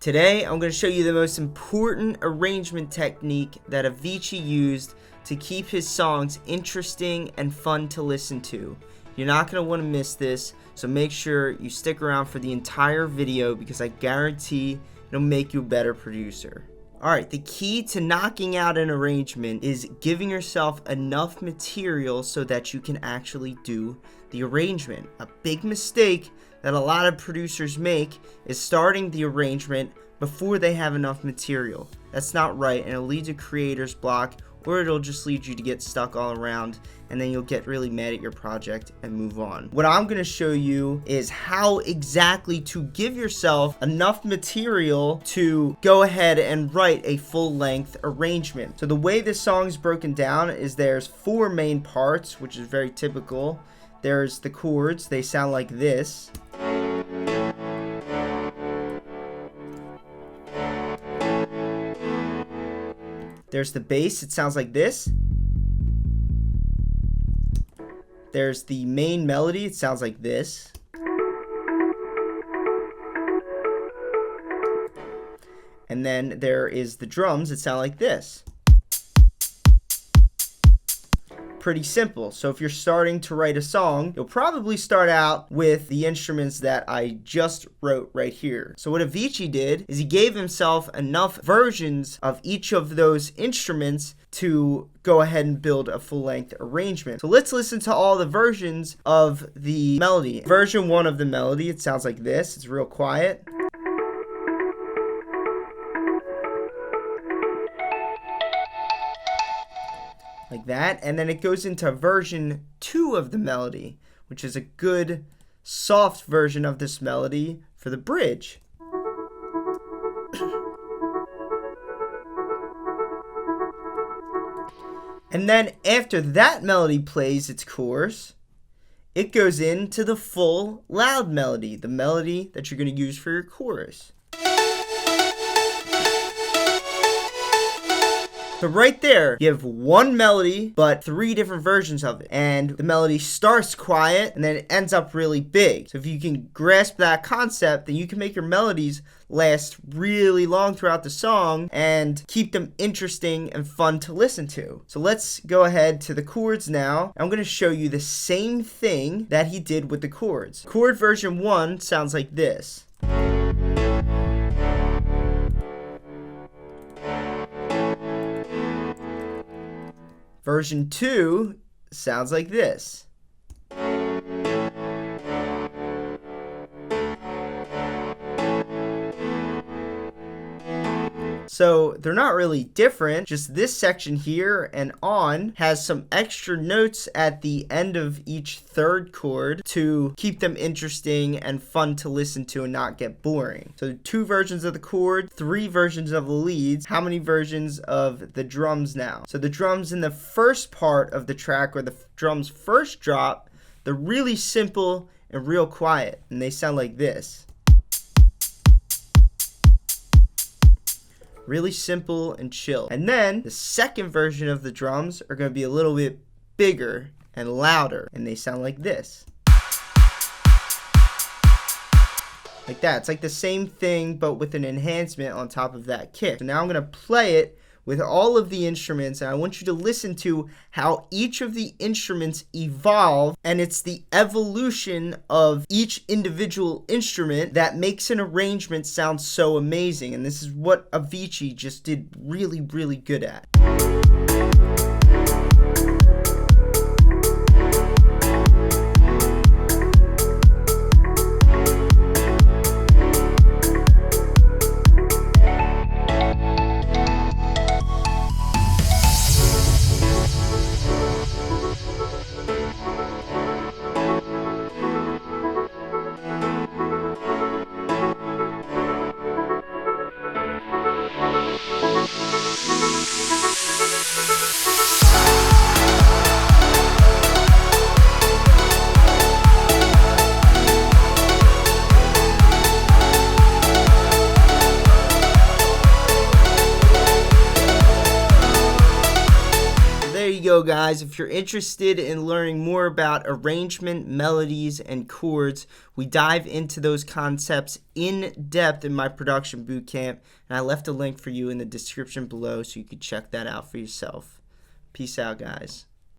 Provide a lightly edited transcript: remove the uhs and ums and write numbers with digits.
Today, I'm going to show you the most important arrangement technique that Avicii used to keep his songs interesting and fun to listen to. You're not going to want to miss this, so make sure you stick around for the entire video because I guarantee it'll make you a better producer. Alright, the key to knocking out an arrangement is giving yourself enough material so that you can actually do the arrangement. A big mistake that a lot of producers make is starting the arrangement before they have enough material. That's not right, and it'll lead to creator's block, or it'll just lead you to get stuck all around, and then you'll get really mad at your project and move on. What I'm going to show you is how exactly to give yourself enough material to go ahead and write a full-length arrangement. So the way this song is broken down is there's 4 main parts, which is very typical. There's the chords, they sound like this. There's the bass, it sounds like this. There's the main melody, it sounds like this. And then there is the drums, it sounds like this. Pretty simple. So if you're starting to write a song, you'll probably start out with the instruments that I just wrote right here. So what Avicii did is he gave himself enough versions of each of those instruments to go ahead and build a full-length arrangement. So let's listen to all the versions of the melody. Version 1 of the melody, it sounds like this. It's real quiet. Like that, and then it goes into version 2 of the melody, which is a good soft version of this melody for the bridge. And then after that melody plays its chorus, it goes into the full loud melody, the melody that you're going to use for your chorus. So right there, you have one melody, but 3 different versions of it. And the melody starts quiet, and then it ends up really big. So if you can grasp that concept, then you can make your melodies last really long throughout the song and keep them interesting and fun to listen to. So let's go ahead to the chords now. I'm going to show you the same thing that he did with the chords. Chord version 1 sounds like this. Version 2 sounds like this. So they're not really different, just this section here and on has some extra notes at the end of each third chord to keep them interesting and fun to listen to and not get boring. So 2 versions of the chord, 3 versions of the leads. How many versions of the drums now? So the drums in the first part of the track where the drums first drop, they're really simple and real quiet, and they sound like this. Really simple and chill. And then the second version of the drums are going to be a little bit bigger and louder, and they sound like this. Like that. It's like the same thing but with an enhancement on top of that kick. So now I'm going to play it with all of the instruments, and I want you to listen to how each of the instruments evolve, and it's the evolution of each individual instrument that makes an arrangement sound so amazing, and this is what Avicii just did really, really good at. go, guys. If you're interested in learning more about arrangement, melodies, and chords, we dive into those concepts in depth in my production bootcamp, and I left a link for you in the description below so you can check that out for yourself. Peace out, guys.